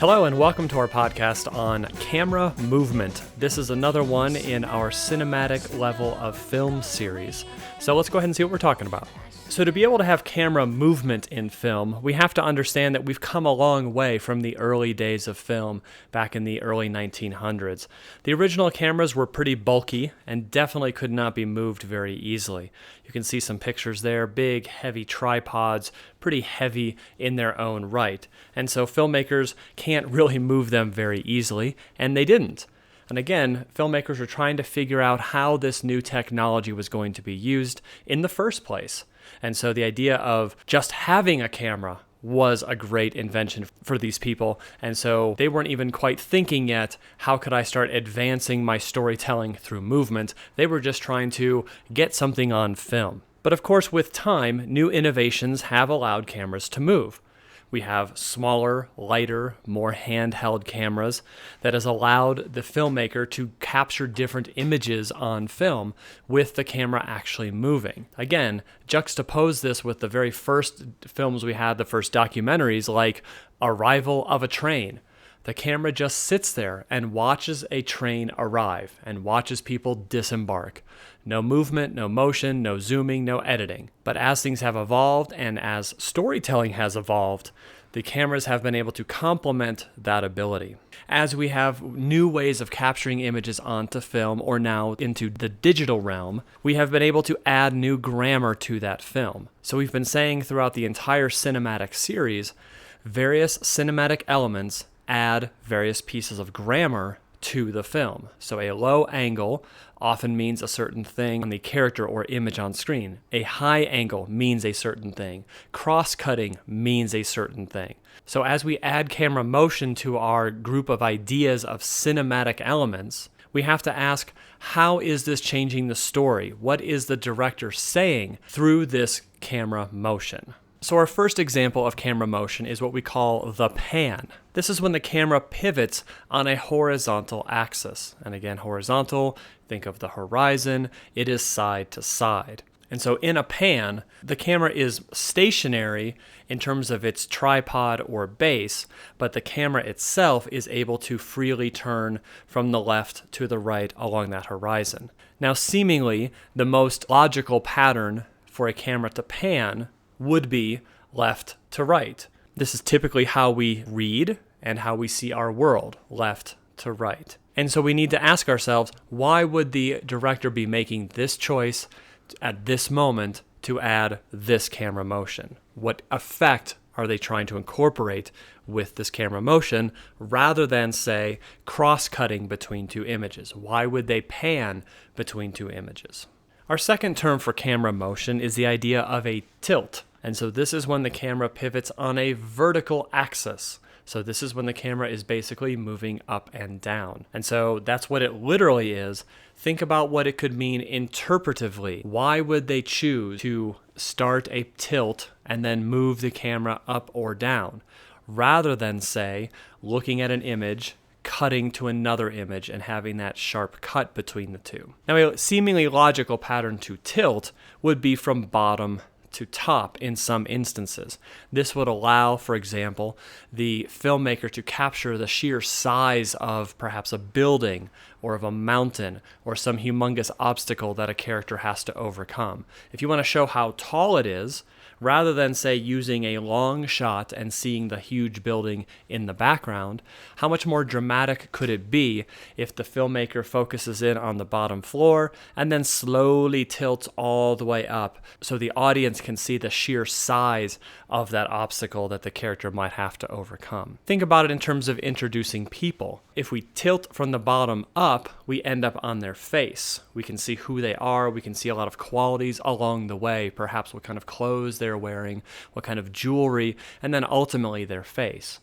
Hello and welcome to our podcast on camera movement. This is another one in our cinematic level of film series. So let's go ahead and see what we're talking about. So to be able to have camera movement in film, we have to understand that we've come a long way from the early days of film back in the early 1900s. The original cameras were pretty bulky and definitely could not be moved very easily. You can see some pictures there, big, heavy tripods, pretty heavy in their own right. And so filmmakers can't really move them very easily, and they didn't. And again, filmmakers were trying to figure out how this new technology was going to be used in the first place. And so the idea of just having a camera was a great invention for these people. And so they weren't even quite thinking yet, how could I start advancing my storytelling through movement? They were just trying to get something on film. But of course, with time, new innovations have allowed cameras to move. We have smaller, lighter, more handheld cameras that has allowed the filmmaker to capture different images on film with the camera actually moving. Again, juxtapose this with the very first films we had, the first documentaries like Arrival of a Train. The camera just sits there and watches a train arrive and watches people disembark. No movement, no motion, no zooming, no editing. But as things have evolved and as storytelling has evolved, the cameras have been able to complement that ability. As we have new ways of capturing images onto film or now into the digital realm, we have been able to add new grammar to that film. So we've been saying throughout the entire cinematic series, various cinematic elements add various pieces of grammar to the film. So a low angle often means a certain thing on the character or image on screen. A high angle means a certain thing. Cross-cutting means a certain thing. So as we add camera motion to our group of ideas of cinematic elements, we have to ask, how is this changing the story? What is the director saying through this camera motion? So our first example of camera motion is what we call the pan. This is when the camera pivots on a horizontal axis. And again, horizontal, think of the horizon, it is side to side. And so in a pan, the camera is stationary in terms of its tripod or base, but the camera itself is able to freely turn from the left to the right along that horizon. Now, seemingly, the most logical pattern for a camera to pan would be left to right. This is typically how we read and how we see our world, left to right. And so we need to ask ourselves, why would the director be making this choice at this moment to add this camera motion? What effect are they trying to incorporate with this camera motion rather than, say, cross-cutting between two images? Why would they pan between two images? Our second term for camera motion is the idea of a tilt. And so this is when the camera pivots on a vertical axis. So this is when the camera is basically moving up and down. And so that's what it literally is. Think about what it could mean interpretively. Why would they choose to start a tilt and then move the camera up or down, rather than, say, looking at an image, cutting to another image and having that sharp cut between the two? Now, a seemingly logical pattern to tilt would be from bottom to top in some instances. This would allow, for example, the filmmaker to capture the sheer size of perhaps a building or of a mountain or some humongous obstacle that a character has to overcome. If you want to show how tall it is, rather than, say, using a long shot and seeing the huge building in the background, how much more dramatic could it be if the filmmaker focuses in on the bottom floor and then slowly tilts all the way up so the audience can see the sheer size of that obstacle that the character might have to overcome? Think about it in terms of introducing people. If we tilt from the bottom up, we end up on their face. We can see who they are. We can see a lot of qualities along the way, perhaps what kind of clothes they're wearing, what kind of jewelry, and then ultimately their face.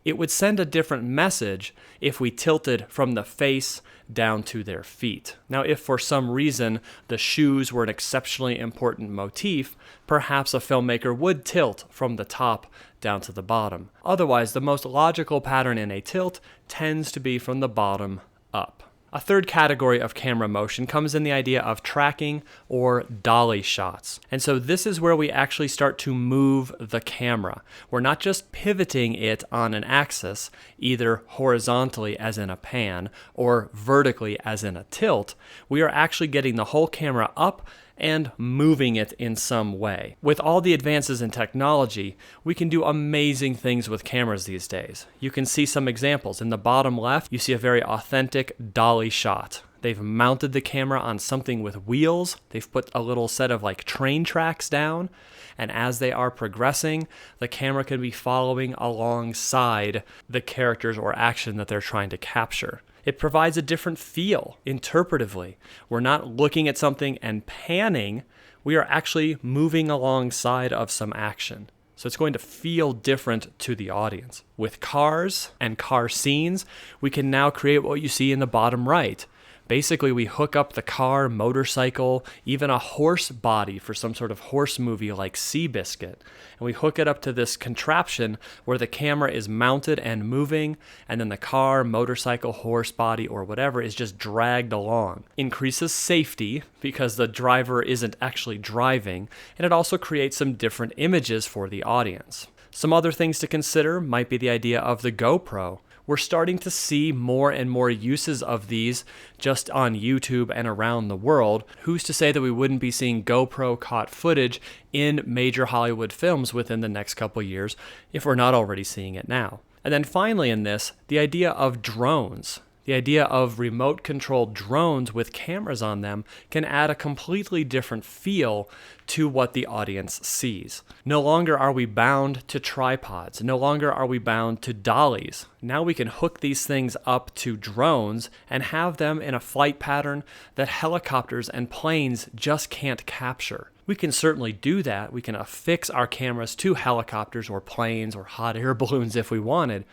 It would send a different message if we tilted from the face down to their feet. Now, if for some reason the shoes were an exceptionally important motif, perhaps a filmmaker would tilt from the top down to the bottom. Otherwise, the most logical pattern in a tilt tends to be from the bottom up. A third category of camera motion comes in the idea of tracking or dolly shots. And so this is where we actually start to move the camera. We're not just pivoting it on an axis, either horizontally as in a pan or vertically as in a tilt. We are actually getting the whole camera up and moving it in some way. With all the advances in technology, we can do amazing things with cameras these days. You can see some examples. In the bottom left, you see a very authentic dolly shot. They've mounted the camera on something with wheels. They've put a little set of like train tracks down. And as they are progressing, the camera can be following alongside the characters or action that they're trying to capture. It provides a different feel interpretively. We're not looking at something and panning. We are actually moving alongside of some action. So it's going to feel different to the audience. With cars and car scenes, we can now create what you see in the bottom right. Basically, we hook up the car, motorcycle, even a horse body for some sort of horse movie like Seabiscuit. And we hook it up to this contraption where the camera is mounted and moving, and then the car, motorcycle, horse body, or whatever is just dragged along. Increases safety because the driver isn't actually driving, and it also creates some different images for the audience. Some other things to consider might be the idea of the GoPro. We're starting to see more and more uses of these just on YouTube and around the world. Who's to say that we wouldn't be seeing GoPro caught footage in major Hollywood films within the next couple years, if we're not already seeing it now? And then finally in this, the idea of drones. The idea of remote-controlled drones with cameras on them can add a completely different feel to what the audience sees. No longer are we bound to tripods. No longer are we bound to dollies. Now we can hook these things up to drones and have them in a flight pattern that helicopters and planes just can't capture. We can certainly do that. We can affix our cameras to helicopters or planes or hot air balloons if we wanted.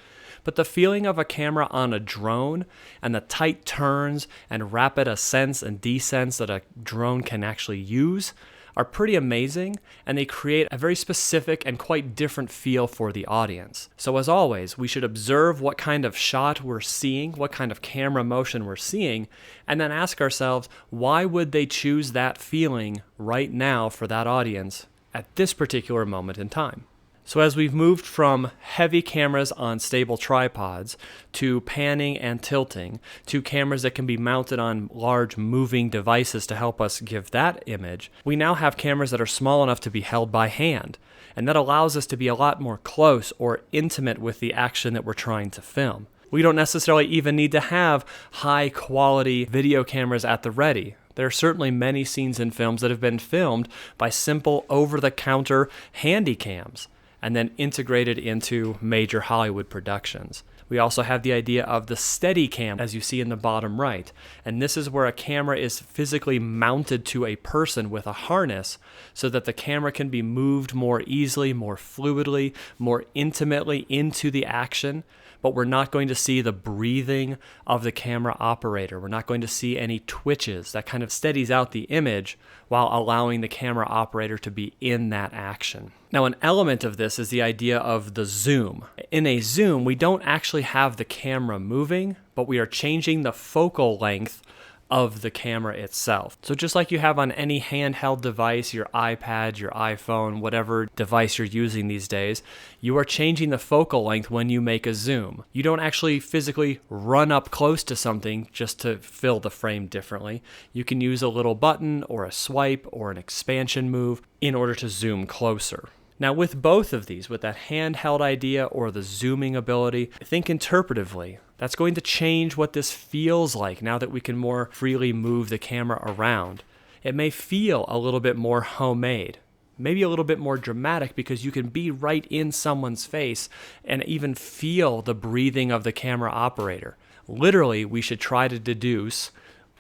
But the feeling of a camera on a drone and the tight turns and rapid ascents and descents that a drone can actually use are pretty amazing, and they create a very specific and quite different feel for the audience. So as always, we should observe what kind of shot we're seeing, what kind of camera motion we're seeing, and then ask ourselves, why would they choose that feeling right now for that audience at this particular moment in time? So as we've moved from heavy cameras on stable tripods to panning and tilting to cameras that can be mounted on large moving devices to help us give that image, we now have cameras that are small enough to be held by hand. And that allows us to be a lot more close or intimate with the action that we're trying to film. We don't necessarily even need to have high quality video cameras at the ready. There are certainly many scenes in films that have been filmed by simple over-the-counter handy cams and then integrated into major Hollywood productions. We also have the idea of the Steadicam, as you see in the bottom right. And this is where a camera is physically mounted to a person with a harness so that the camera can be moved more easily, more fluidly, more intimately into the action. But we're not going to see the breathing of the camera operator. We're not going to see any twitches. That kind of steadies out the image while allowing the camera operator to be in that action. Now, an element of this is the idea of the zoom. In a zoom, we don't actually have the camera moving, but we are changing the focal length of the camera itself. So just like you have on any handheld device, your iPad, your iPhone, whatever device you're using these days, you are changing the focal length when you make a zoom. You don't actually physically run up close to something just to fill the frame differently. You can use a little button or a swipe or an expansion move in order to zoom closer. Now with both of these, with that handheld idea or the zooming ability, think interpretively. That's going to change what this feels like now that we can more freely move the camera around. It may feel a little bit more homemade, maybe a little bit more dramatic because you can be right in someone's face and even feel the breathing of the camera operator. Literally, we should try to deduce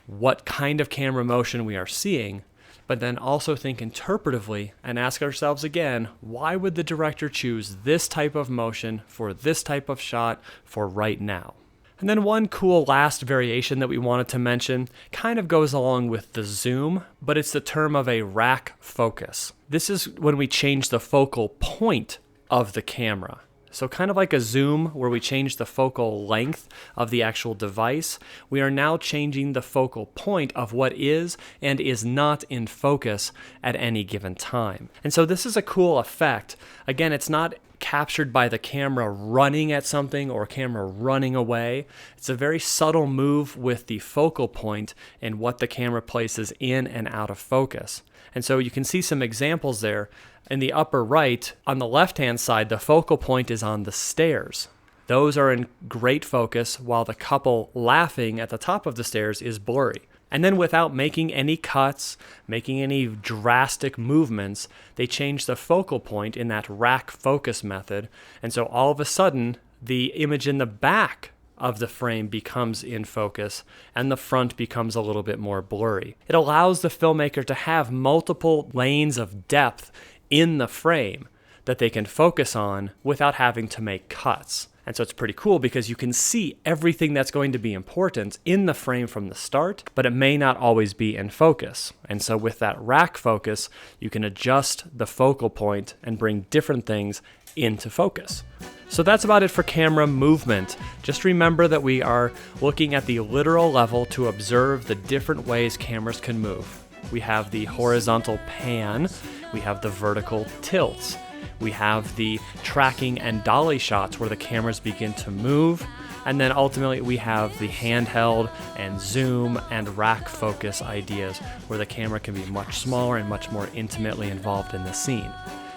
what kind of camera motion we are seeing, but then also think interpretively and ask ourselves again, why would the director choose this type of motion for this type of shot for right now? And then one cool last variation that we wanted to mention kind of goes along with the zoom, but it's the term of a rack focus. This is when we change the focal point of the camera. So kind of like a zoom where we change the focal length of the actual device, we are now changing the focal point of what is and is not in focus at any given time. And so this is a cool effect. Again, it's not captured by the camera running at something or camera running away. It's a very subtle move with the focal point and what the camera places in and out of focus. And so you can see some examples there. In the upper right, on the left-hand side, the focal point is on the stairs. Those are in great focus, while the couple laughing at the top of the stairs is blurry. And then without making any cuts, making any drastic movements, they change the focal point in that rack focus method. And so all of a sudden, the image in the back of the frame becomes in focus and the front becomes a little bit more blurry. It allows the filmmaker to have multiple lanes of depth in the frame that they can focus on without having to make cuts. And so it's pretty cool because you can see everything that's going to be important in the frame from the start, but it may not always be in focus. And so with that rack focus, you can adjust the focal point and bring different things into focus. So that's about it for camera movement. Just remember that we are looking at the literal level to observe the different ways cameras can move. We have the horizontal pan, we have the vertical tilts. We have the tracking and dolly shots where the cameras begin to move. And then ultimately we have the handheld and zoom and rack focus ideas where the camera can be much smaller and much more intimately involved in the scene.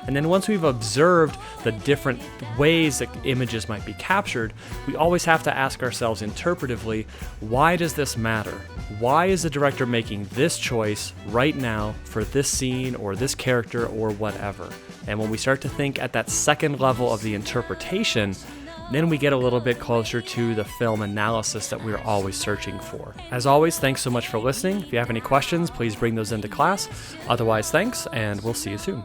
And then once we've observed the different ways that images might be captured, we always have to ask ourselves interpretively, why does this matter? Why is the director making this choice right now for this scene or this character or whatever? And when we start to think at that second level of the interpretation, then we get a little bit closer to the film analysis that we're always searching for. As always, thanks so much for listening. If you have any questions, please bring those into class. Otherwise, thanks, and we'll see you soon.